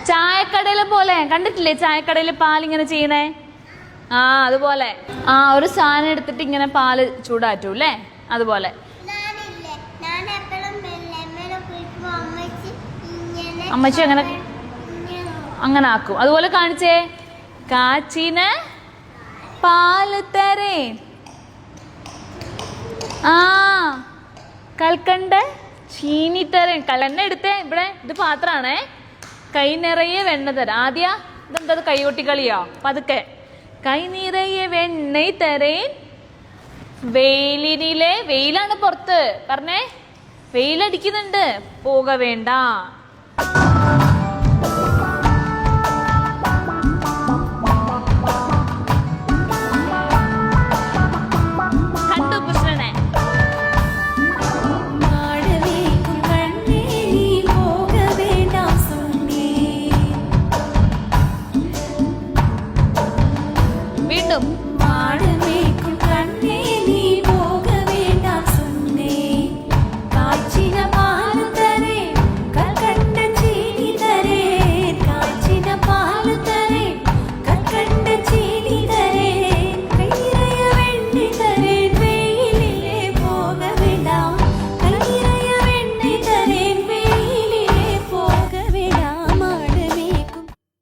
ചായക്കടയിലെ പോലെ കണ്ടിട്ടില്ലേ, ചായക്കടയിൽ പാലിങ്ങനെ ചെയ്യണേ? ആ അതുപോലെ. ആ ഒരു സാധനം എടുത്തിട്ട് ഇങ്ങനെ പാല് ചൂടാറ്റൂ അല്ലേ, അതുപോലെ. അമ്മച്ചി അങ്ങനെ അങ്ങനെ ആക്കും. അതുപോലെ കാണിച്ചേ. കാച്ചിന് പാല് തരേ. ആ കൽക്കണ്ട് ചീനി തരേൻ. കല്ലെണ്ണ എടുത്തേ. ഇവിടെ ഇത് പാത്രാണേ. കൈ നിറയെ വെണ്ണ തരാം. ആദ്യ ഇതെന്തത് കൈകൊട്ടിക്കളിയോ? പതുക്കെ. കൈ നിറയെ വെണ്ണ തരേൻ വെയിലിനിലെ. വെയിലാണ് പുറത്ത്. പറഞ്ഞേ, വെയിലടിക്കുന്നുണ്ട്, പോക വേണ്ട.